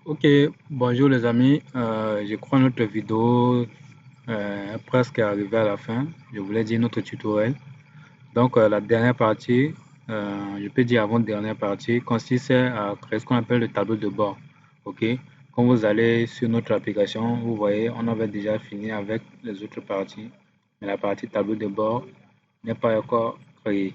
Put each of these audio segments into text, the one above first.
Ok, bonjour les amis. Je crois notre vidéo est presque arrivée à la fin. Je voulais dire notre tutoriel. Donc la dernière partie, je peux dire avant-dernière partie, consiste à créer ce qu'on appelle le tableau de bord. Ok, quand vous allez sur notre application, vous voyez, on avait déjà fini avec les autres parties, mais la partie tableau de bord n'est pas encore créée.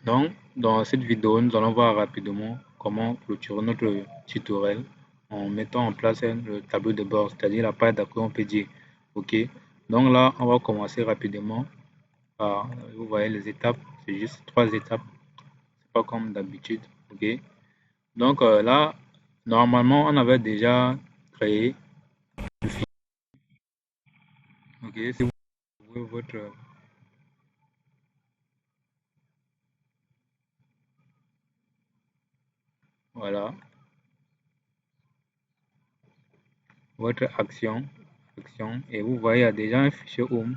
Donc, dans cette vidéo, nous allons voir rapidement comment clôturer notre tutoriel en mettant en place le tableau de bord, c'est-à-dire la page d'accueil, on peut dire. OK. Donc là, on va commencer rapidement par, vous voyez les étapes, c'est juste 3 étapes, c'est pas comme d'habitude. OK. Donc là, normalement, on avait déjà créé. OK. Si vous ouvrez voilà, votre action, et vous voyez, il y a déjà un fichier home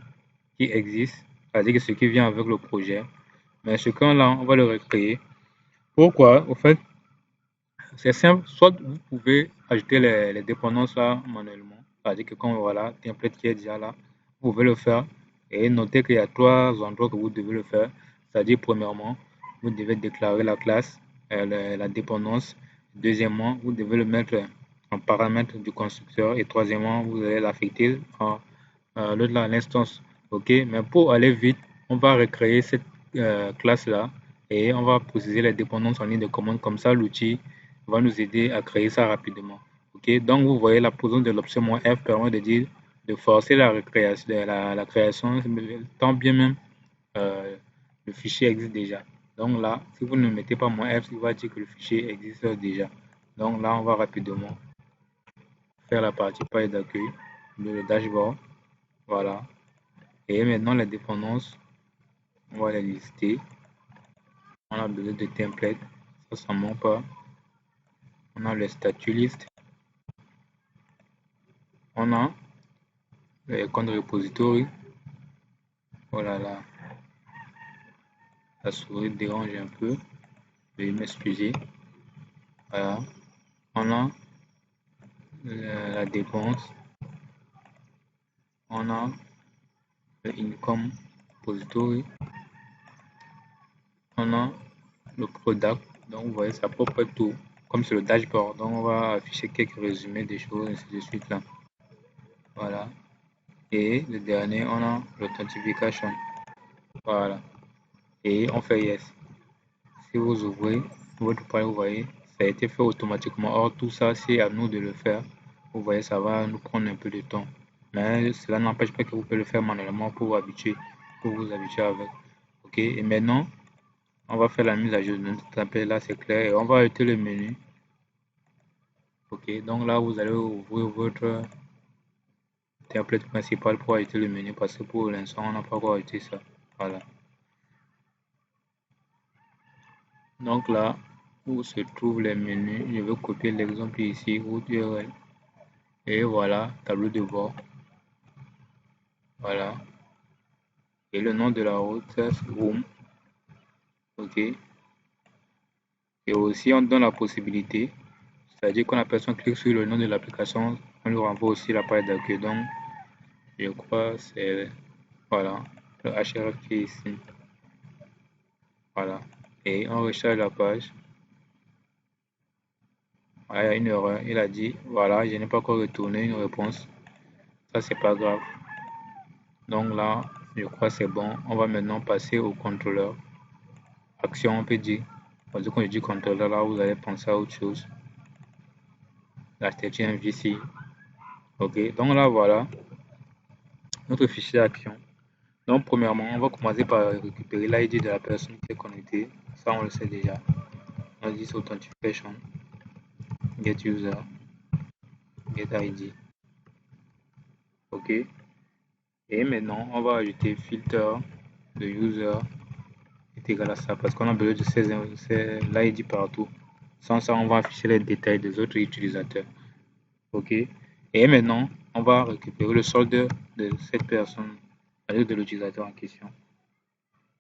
qui existe, c'est-à-dire que ce qui vient avec le projet. Mais ce qu'on-là, on va le recréer. Pourquoi? Au fait, c'est simple. Soit vous pouvez ajouter les dépendances là manuellement, c'est-à-dire que quand voilà, template qui est déjà là, vous pouvez le faire et notez qu'il y a 3 endroits que vous devez le faire. C'est-à-dire, premièrement, vous devez déclarer la classe, la dépendance. Deuxièmement, vous devez le mettre en paramètre du constructeur. Et troisièmement, vous allez l'affecter en l'autre là, l'instance. OK, mais pour aller vite, on va recréer cette classe-là et on va préciser les dépendances en ligne de commande. Comme ça, l'outil va nous aider à créer ça rapidement. OK, donc vous voyez la position de l'option "-F" permet de dire de forcer la création, la création, tant bien même euh, le fichier existe déjà. Donc là, si vous ne mettez pas "-F", il va dire que le fichier existe déjà. Donc là, on va rapidement faire la partie page d'accueil, le dashboard. Voilà. Et maintenant, les dépendances, on va les lister. On a besoin de template, ça ne manque pas. On a le statut list. On a le compte repository. Voilà, la souris dérange un peu. Veuillez m'excuser. Voilà. On a la dépense. On a le income repository. On a le product. Donc, vous voyez, c'est à peu près tout. Comme sur le dashboard. Donc, on va afficher quelques résumés des choses, ainsi de suite là. Voilà. Et le dernier, on a l'authentification. Voilà. Et on fait yes. Si vous ouvrez votre page, vous voyez, ça a été fait automatiquement. Or, tout ça, c'est à nous de le faire. Vous voyez, ça va nous prendre un peu de temps. Mais cela n'empêche pas que vous pouvez le faire manuellement pour vous habituer, avec. OK. Et maintenant, on va faire la mise à jour de notre template. Là, c'est clair. Et on va ajouter le menu. OK. Donc là, vous allez ouvrir votre template principal pour ajouter le menu parce que pour l'instant, on n'a pas encore ajouté ça. Voilà. Donc là, où se trouvent les menus, je vais copier l'exemple ici, route URL. Et voilà, tableau de bord. Voilà. Et le nom de la route, c'est Room. OK. Et aussi, on donne la possibilité, c'est-à-dire quand la personne clique sur le nom de l'application, on lui renvoie aussi la page d'accueil. Donc, je crois que c'est, voilà, le href qui est ici. Voilà. Et on recharge la page. Voilà, il y a une erreur. Il a dit, voilà, je n'ai pas encore retourné une réponse. Ça, c'est pas grave. Donc là, je crois que c'est bon. On va maintenant passer au contrôleur. Action, on peut dire. Parce que quand je dis contrôleur, là, vous allez penser à autre chose. L'architecture MVC. OK. Donc là, voilà notre fichier action. Donc, premièrement, on va commencer par récupérer l'ID de la personne qui est connectée. Ça, on le sait déjà. On dit authentification, get user, get ID. OK. Et maintenant, on va ajouter filter de user est égal à ça parce qu'on a besoin de l'ID partout. Sans ça, on va afficher les détails des autres utilisateurs. OK. Et maintenant, on va récupérer le solde de cette personne, c'est-à-dire de l'utilisateur en question.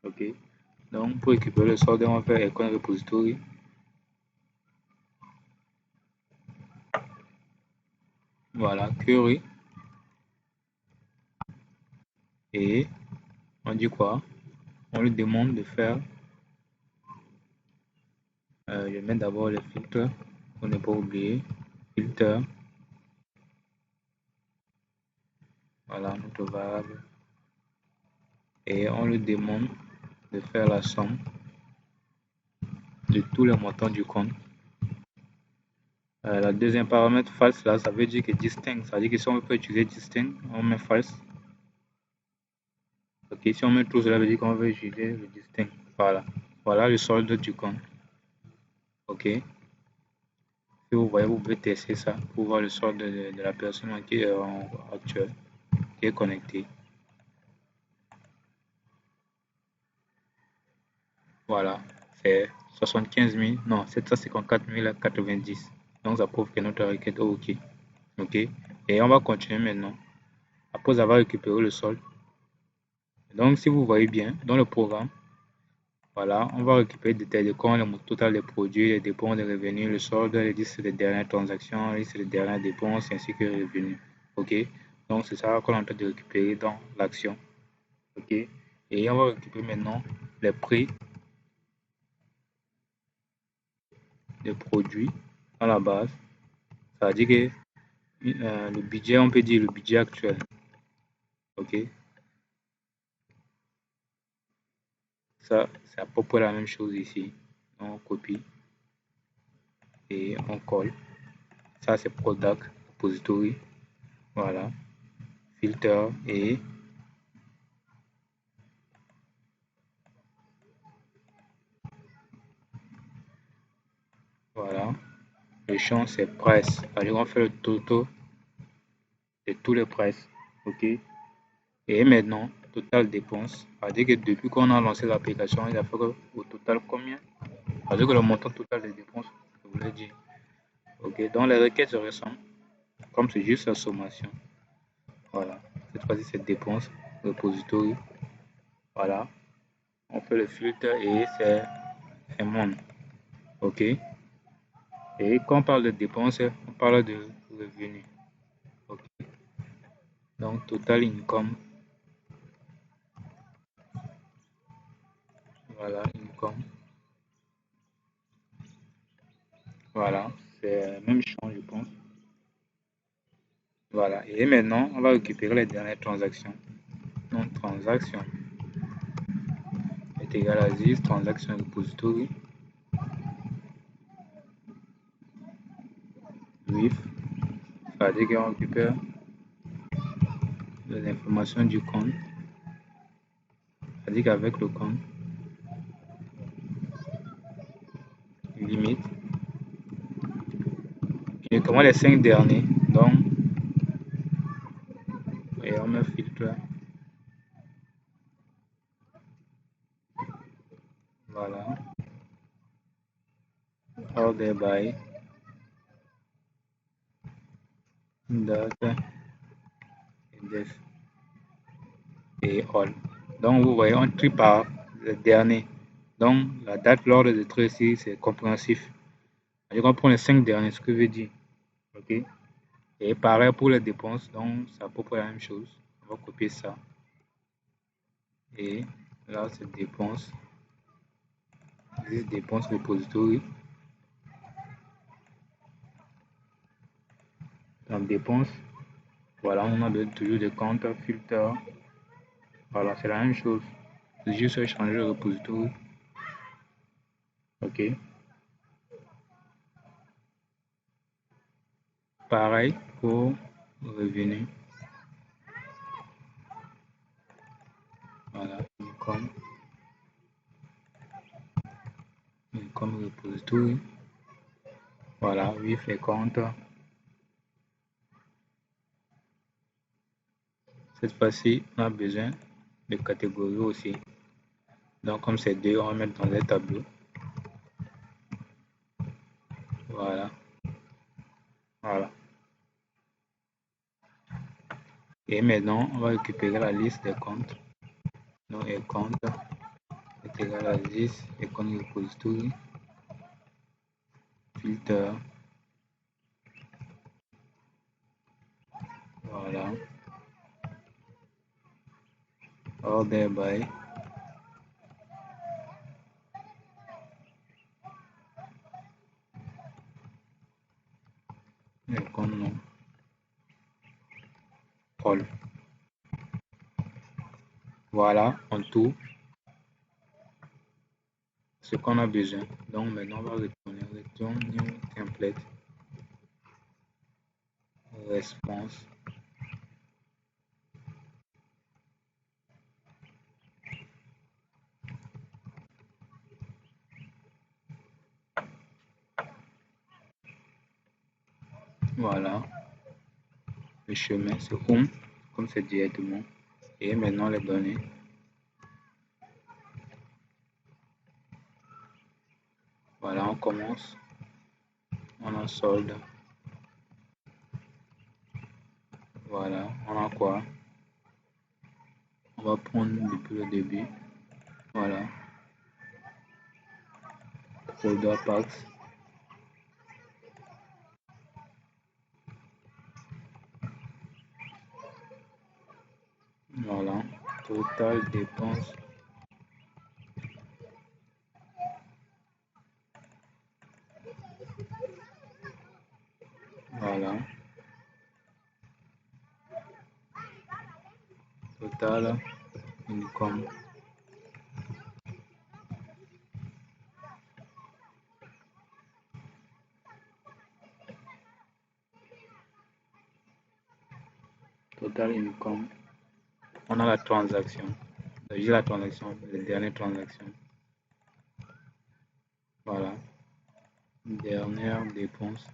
OK. Donc, pour récupérer le solde, on va faire icône repository. Voilà, query. Et on dit quoi? On lui demande de faire, je mets d'abord le filtre pour ne pas oublier, filter, voilà notre variable, et on lui demande de faire la somme de tous les montants du compte. La deuxième paramètre false là, ça veut dire que distinct, ça veut dire que si on peut utiliser distinct, on met false. Ok, si on met tout cela veut dire qu'on veut utiliser le distinct. Voilà, voilà le solde du compte. Ok, si vous voyez, vous pouvez tester ça pour voir le solde de la personne qui est actuelle, qui est connectée. Voilà, c'est 75 000, non, 754 090. Donc ça prouve que notre requête est OK. OK. Et on va continuer maintenant. Après avoir récupéré le solde. Donc si vous voyez bien, dans le programme, voilà, on va récupérer des détails de compte, le total des produits, les dépenses, les revenus, le solde, les listes des dernières transactions, les listes des dernières dépenses, ainsi que les revenus. OK. Donc c'est ça qu'on est en train de récupérer dans l'action. OK. Et on va récupérer maintenant les prix des produits dans la base. Ça veut dire que le budget, on peut dire le budget actuel. OK. Ça, c'est à peu près la même chose ici. On copie et on colle. Ça, c'est product, repository. Voilà. Filter et voilà. Le champ, c'est price. Alors, on fait le total de tous les prices. OK. Et maintenant, total dépense. C'est-à-dire que depuis qu'on a lancé l'application, il a fait au total combien? C'est-à-dire que le montant total des dépenses, je voulais dire. OK. Donc, les requêtes se ressemblent. Comme c'est juste la sommation. Voilà. Cette fois-ci, c'est dépense, repository. Voilà. On fait le filtre et c'est un monde. OK. Et quand on parle de dépenses, on parle de revenus. OK. Donc, total income. Voilà, income. Voilà. C'est le même champ, je pense. Voilà. Et maintenant, on va récupérer les dernières transactions. Donc, transaction est égal à 10, transaction repository. With. C'est-à-dire qu'on récupère les informations du compte. C'est-à-dire qu'avec le compte, limite, uniquement les 5 derniers. Donc, et on met filtre. Voilà. Order by date def et all. Donc, vous voyez, on trie par le dernier. Donc, la date, l'ordre de trait ici, c'est compréhensif. On prend les 5 derniers, ce que veut dire. OK. Et pareil pour les dépenses, donc c'est à peu près la même chose. On va copier ça. Et là, c'est dépenses. Liste dépenses repository. Dans dépenses, voilà, on a toujours des comptes, filter. Voilà, c'est la même chose. C'est juste changer le repository. OK. Pareil pour revenu. Voilà, income repository. Voilà, oui, les comptes. Cette fois-ci, on a besoin de catégories aussi. Donc, comme c'est deux, on va mettre dans les tableaux. Voilà. Voilà. Et maintenant, on va récupérer la liste des comptes. Donc, les comptes est égal à 10 et compte repository. Filter. Voilà. Order by. Et comme nom. All. Voilà, en tout, ce qu'on a besoin. Donc maintenant, on va retourner. Return new template. Response. Voilà. Le chemin, c'est home, comme c'est directement. Et maintenant, les données. Voilà, on commence. On a solde. Voilà, on a quoi? On va prendre depuis le début. Voilà. Folder packs. Voilà. Total dépense. Voilà. Total income. Total income. On a la transaction. J'ai la transaction, la dernière transaction. Voilà. Dernière dépense.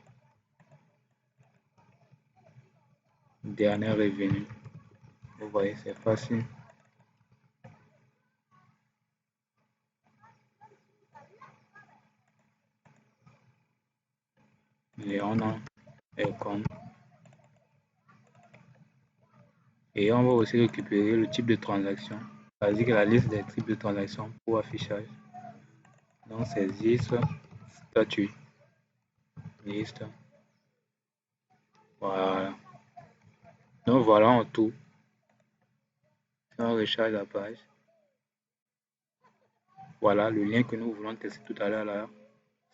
Dernier revenu. Vous voyez, c'est facile. Et on a income. Et on va aussi récupérer le type de transaction. C'est-à-dire que la liste des types de transactions pour affichage. Donc c'est liste, statut, liste. Voilà. Donc voilà en tout. Si on recharge la page, voilà le lien que nous voulons tester tout à l'heure là,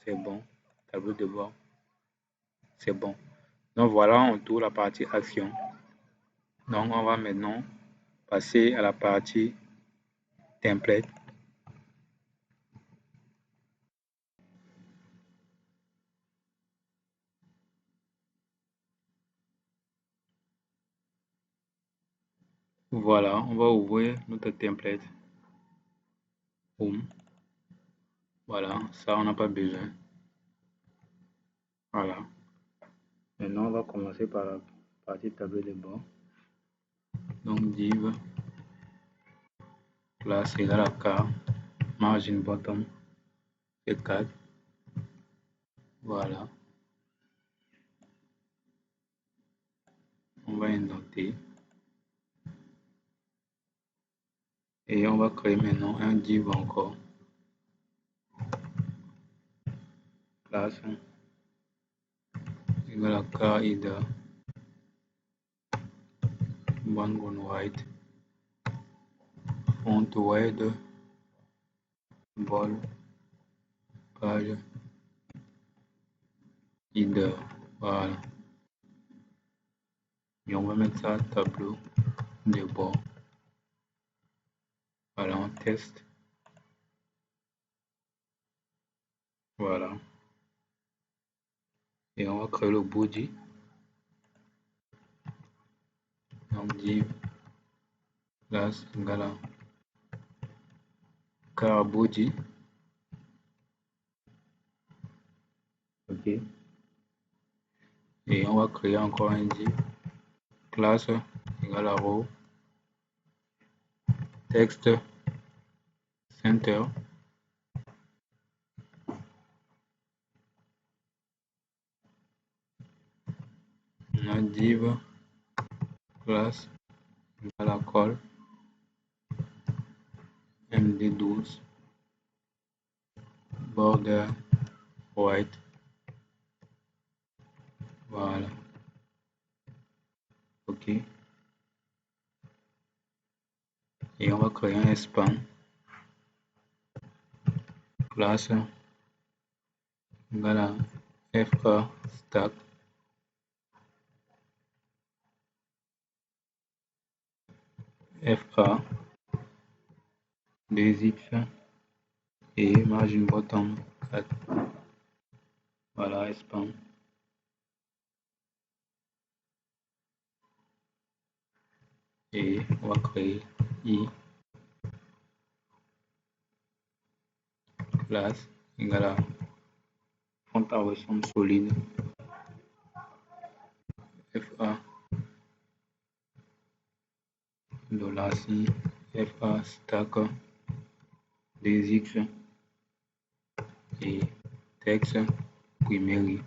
c'est bon. Tableau de bord, c'est bon. Donc voilà en tout la partie action. Donc on va maintenant passer à la partie template. Voilà, on va ouvrir notre template. Home. Voilà, ça on n'a pas besoin. Voilà. Maintenant on va commencer par la partie tableau de bord. Donc div class égale à car margin bottom c'est 4. Voilà. On va indenter. Et on va créer maintenant un div encore. Classe égale à car ida background white font wide ball page ida. Voilà. Et on va mettre ça tableau de bord. Voilà, on teste. Voilà. Et on va créer le body. Donc div class égale à car body. Ok. Et on va créer encore un div classe égale à row texte center. On a div classe égale à call md12 border white. Voilà. Ok. OK. Et on va créer un espace classe égale à FA stack FA des et margin bottom 4. Voilà, espace. Et on va créer I classe égale à font à ressemble solide FA $C FA stack des et texte primary.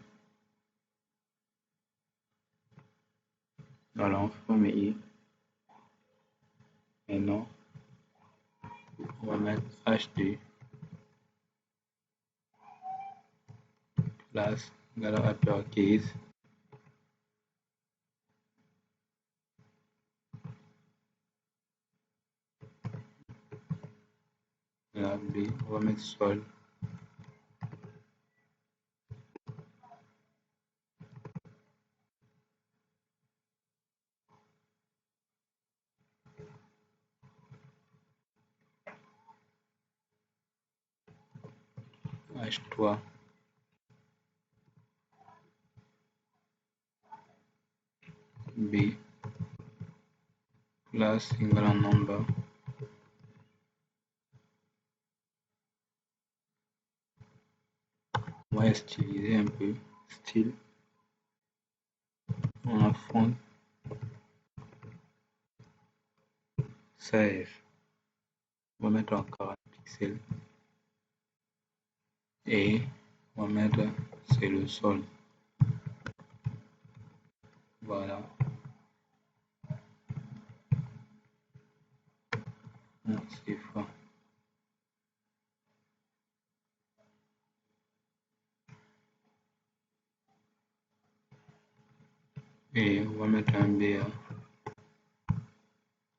Alors on ferme I. Maintenant on va mettre H2 classe égale à uppercase la B, on va mettre sol H3 B classe égale à number on va styliser un peu style on a fond save on va mettre en 40 pixels et on va mettre c'est le sol voilà c'est fort et on va mettre un BA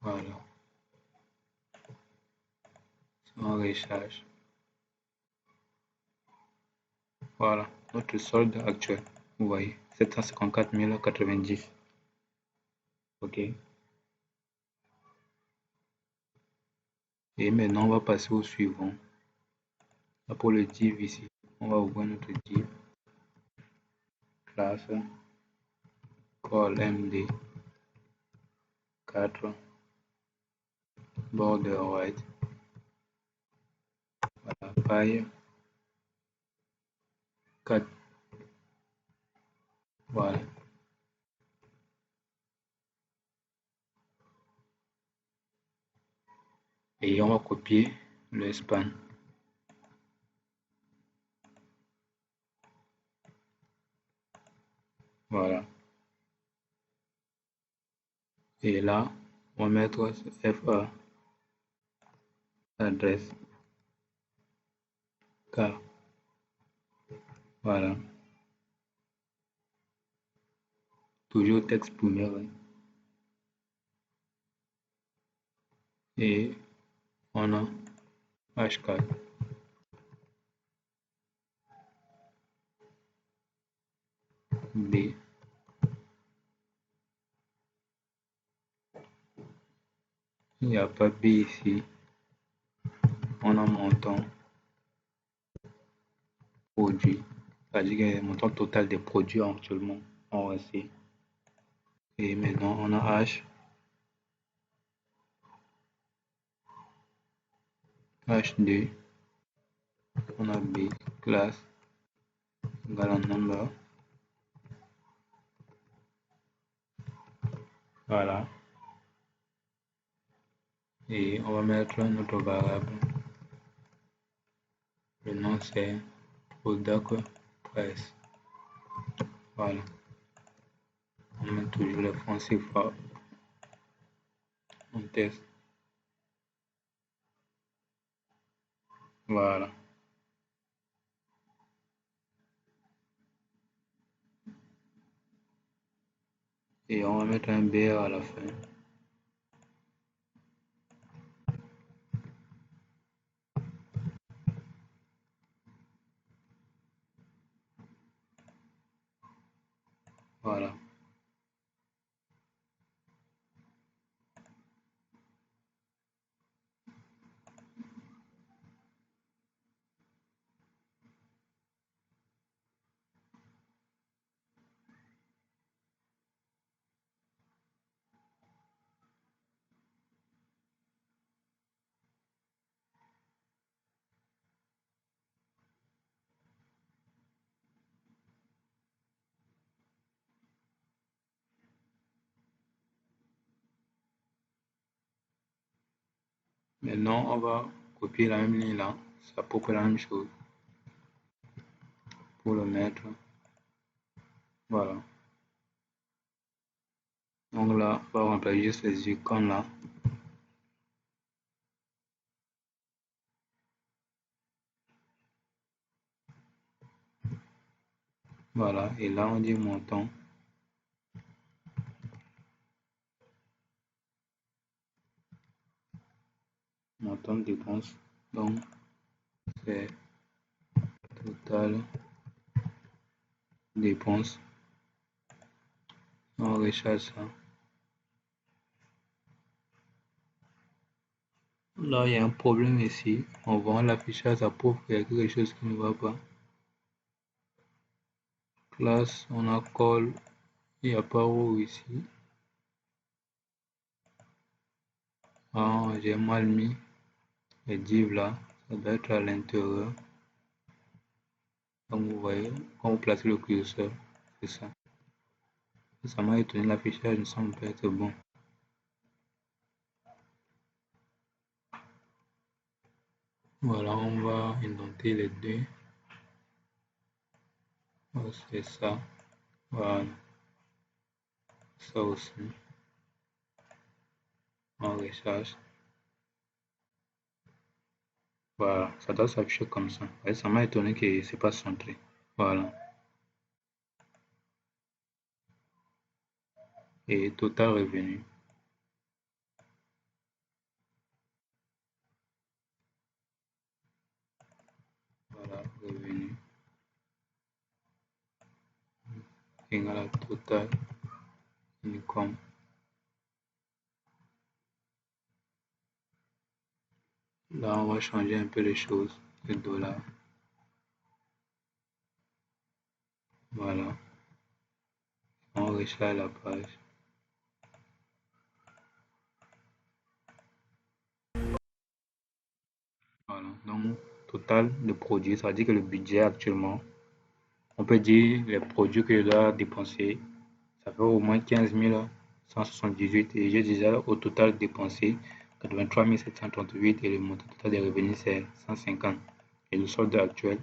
voilà on recharge voilà notre solde actuel vous voyez 754 090 ok et maintenant on va passer au suivant là pour le div ici on va ouvrir notre div classe call md 4 border white voilà paille 4 voilà et on va copier le span voilà et là on va mettre FA adresse K voilà toujours texte premier et on a H4 B il n'y a pas B ici on a montant produit c'est-à-dire que le montant total des produits actuellement enregistrés et maintenant on a H2 on a B classe égale à number voilà et on va mettre notre variable le nom c'est product price voilà on met toujours le franc CFA on teste voilà Et on va mettre un BR à la fin. Voilà. Maintenant, on va copier la même ligne là. C'est à peu près la même chose. Pour le mettre. Voilà. Donc là, on va remplacer juste les icônes là. Voilà. Et là, on dit montant. Montant de dépenses. Donc, c'est total dépenses. On recharge ça. Là, il y a un problème ici. On voit l'affichage à pauvre, il y a quelque chose qui ne va pas. Classe, on a call, il n'y a pas où ici. Ah, j'ai mal mis les divs là. Ça doit être à l'intérieur. Donc, vous voyez, quand vous placez le curseur, c'est ça. Ça m'a étonné, l'affichage ne semble pas être bon. Voilà, on va indenter les deux. Oh, c'est ça. Voilà. Ça aussi. On recharge. Voilà, ça doit s'afficher comme ça. Et ça m'a étonné que c'est pas centré. Voilà. Et total revenu. Voilà, revenu égal à total income. Là, on va changer un peu les choses. Le dollar. Voilà. On recharge la page. Voilà. Donc, total de produits, ça veut dire que le budget actuellement, on peut dire les produits que je dois dépenser, ça fait au moins 15 178 et j'ai déjà au total dépensé 83 738 et le montant total des revenus c'est 150. Et le solde actuel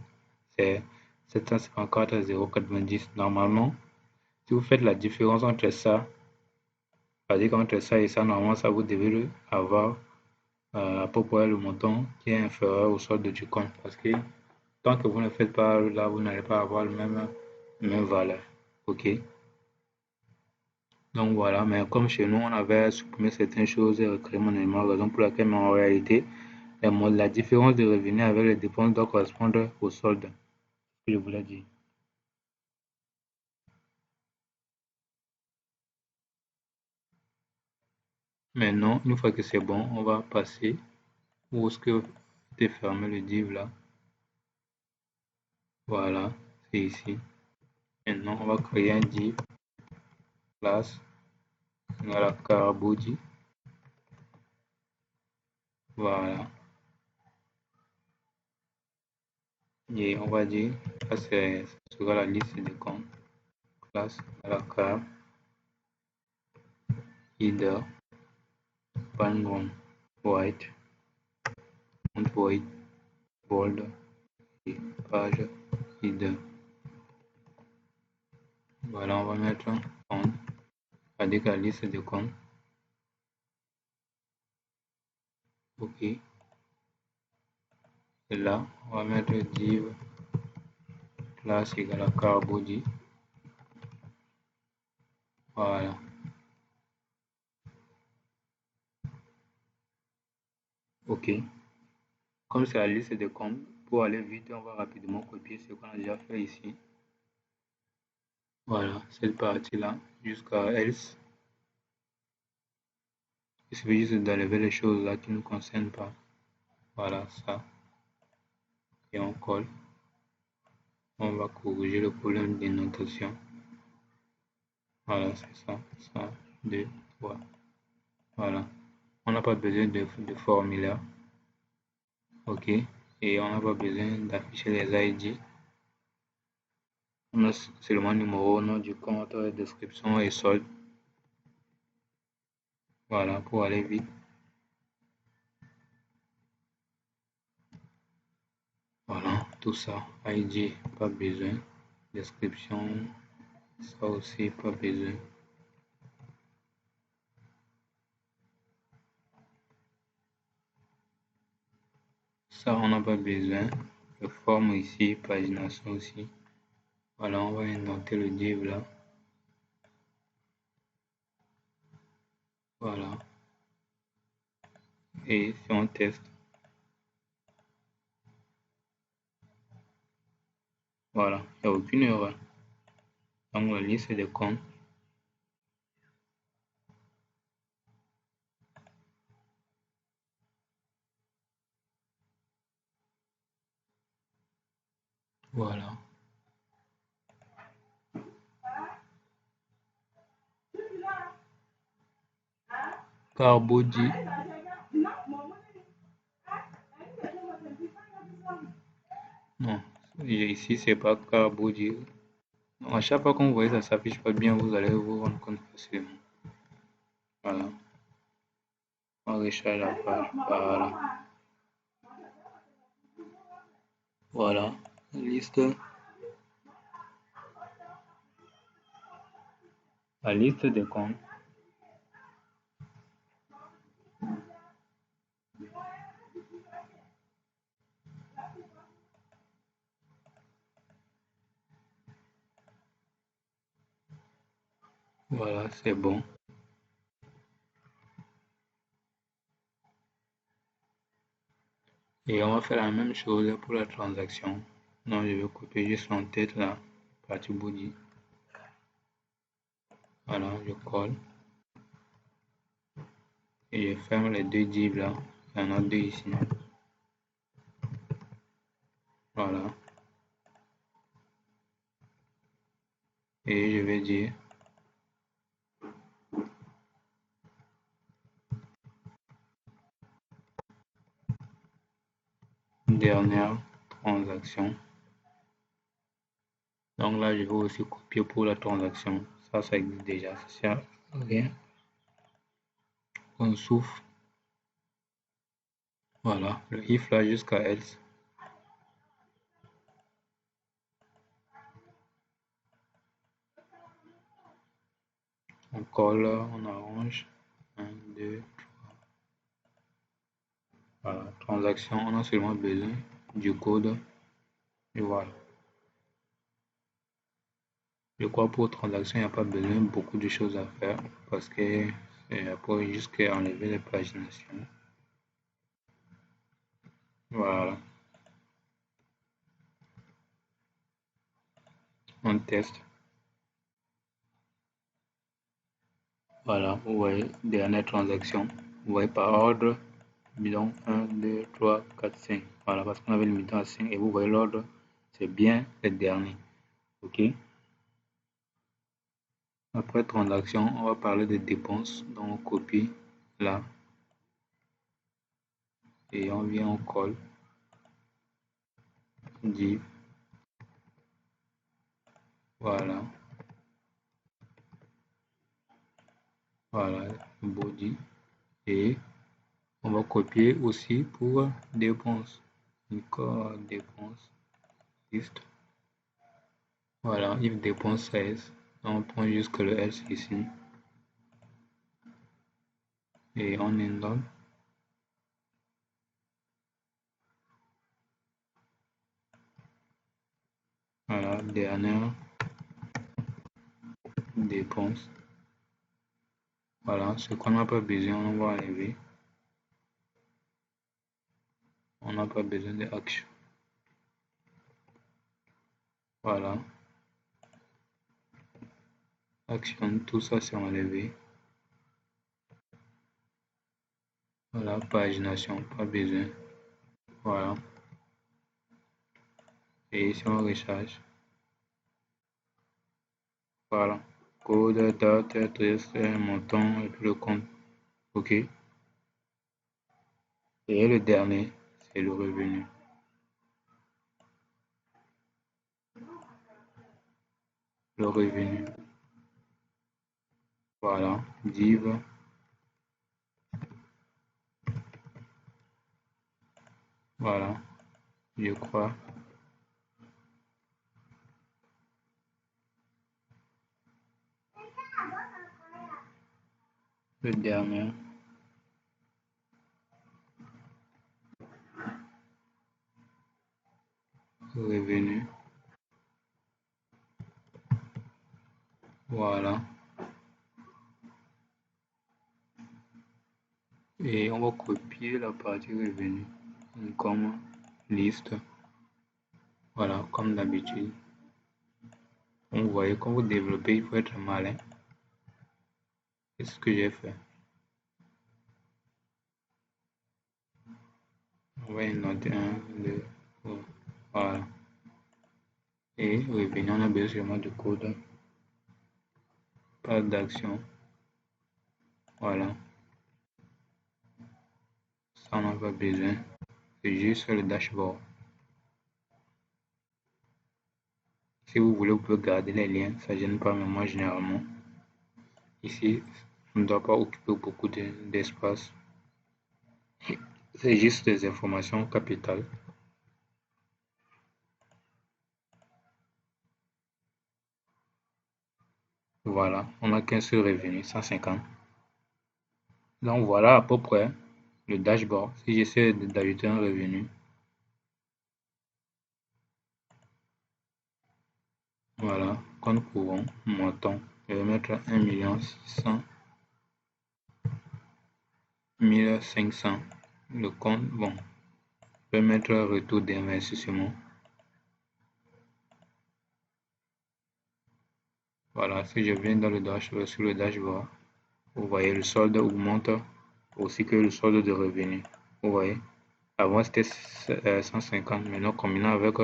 c'est 754,090. Normalement, si vous faites la différence entre ça, c'est-à-dire qu'entre ça et ça, normalement, ça vous devez avoir à peu près le montant qui est inférieur au solde du compte. Parce que tant que vous ne faites pas là, vous n'allez pas avoir le même valeur. OK? Donc voilà, mais comme chez nous, on avait supprimé certaines choses et recréé manuellement, raison pour laquelle, mais en réalité, la différence de revenus avec les dépenses doit correspondre au solde, que je vous l'ai dit. Maintenant, une fois que c'est bon, on va passer où est-ce que était fermé le div là. Voilà, c'est ici. Maintenant, on va créer un div classe à la Caraboudi. Voilà. Et on va dire, ça sera la liste des comptes. Classe à la car, header, background, white, font white, bold, et page, header. Voilà, on va mettre compte, avec la liste de comptes. OK. Et là, on va mettre div classe égale à car body. Voilà. OK. Comme c'est la liste de comptes, pour aller vite, on va rapidement copier ce qu'on a déjà fait ici. Voilà, cette partie-là, jusqu'à else. Il suffit juste d'enlever les choses là qui ne nous concernent pas. Voilà, ça. Et on colle. On va corriger le problème de notation. Voilà, c'est ça. Ça, 2, 3. Voilà. On n'a pas besoin de formulaire. OK. Et on n'a pas besoin d'afficher les ID. On a seulement numéro, nom du compte, description et solde. Voilà, pour aller vite. Voilà, tout ça. ID, pas besoin. Description, ça aussi, pas besoin. Ça, on n'a pas besoin. Le forme ici, pagination aussi. Voilà, on va inventer le div là. Voilà. Et si on teste, voilà, il n'y a aucune erreur. Donc la liste de comptes. Voilà. Carbodi. Non, ici c'est pas Carbodi. À chaque fois qu'on voit ça s'affiche pas bien, vous allez vous rendre compte facilement. Voilà. On recharge la page. Voilà. Voilà. La liste des comptes. Voilà, c'est bon. Et on va faire la même chose pour la transaction. Donc je vais copier juste l'entête là, partie body. Voilà, je colle. Et je ferme les deux divs là. Il y en a deux ici. Voilà. Et je vais dire dernière transaction. Donc là, je vais aussi copier pour la transaction. Ça existe déjà. Ça sert à rien. On souffle. Voilà. Le if là jusqu'à else. On colle, on arrange. 1, 2, 3. Voilà. Transaction, on a seulement besoin du code. Et voilà. Je crois pour transaction, il n'y a pas besoin de beaucoup de choses à faire parce que c'est après juste enlever les paginations. Voilà. On teste. Voilà, vous voyez, dernière transaction. Vous voyez par ordre, bidon 1, 2, 3, 4, 5. Voilà, parce qu'on avait le bidon à 5 et vous voyez l'ordre, c'est bien le dernier. OK. Après transaction, on va parler de dépenses. Donc on copie là et on vient, on colle. Div. Voilà. Voilà, body. Et on va copier aussi pour dépenses. Encore dépenses. Liste. Voilà, if dépense 16. On prend jusque le else ici. Et on indonne. Voilà, dernière dépense. Voilà, ce qu'on n'a pas besoin, on va enlever. On n'a pas besoin d'actions. Voilà. Action, tout ça c'est enlevé. Voilà, pagination, pas besoin. Voilà. Et ici on recharge. Voilà. Code, date, adresse, montant et puis le compte. OK. Et le dernier, c'est le revenu. Le revenu. Voilà. Div. Voilà. Je crois. Le dernier. Revenu. Voilà. Et on va copier la partie revenu comme liste. Voilà, comme d'habitude. Vous voyez, quand vous développez, il faut être malin. C'est ce que j'ai fait. On va noter 1, 2, 3. Voilà. Et revenu, on a besoin de code. Pas d'action. Voilà. Ça, on n'a pas besoin. C'est juste le dashboard. Si vous voulez, vous pouvez garder les liens. Ça ne gêne pas, mais moi, généralement, ici, on ne doit pas occuper beaucoup d'espace. C'est juste des informations capitales. Voilà, on n'a qu'un seul revenu, 150. Donc voilà à peu près le dashboard. Si j'essaie d'ajouter un revenu, voilà, compte courant, montant, je vais mettre 1 600 1500. Le compte, bon, je vais mettre retour d'investissement. Voilà, si je viens dans le dashboard, sur le dashboard, vous voyez le solde augmente aussi que le solde de revenu. Vous voyez, avant c'était 150, maintenant combinant avec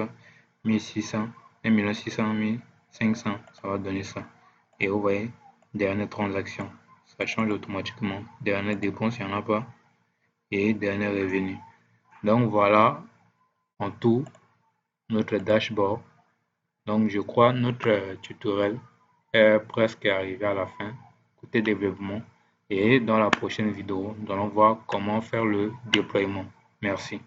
1600, 1 600 1500, ça va donner ça. Et vous voyez, dernière transaction, ça change automatiquement. Dernière dépense, il n'y en a pas. Et dernier revenu. Donc voilà en tout notre dashboard. Donc je crois notre tutoriel est presque arrivé à la fin côté développement. Et dans la prochaine vidéo, nous allons voir comment faire le déploiement. Merci.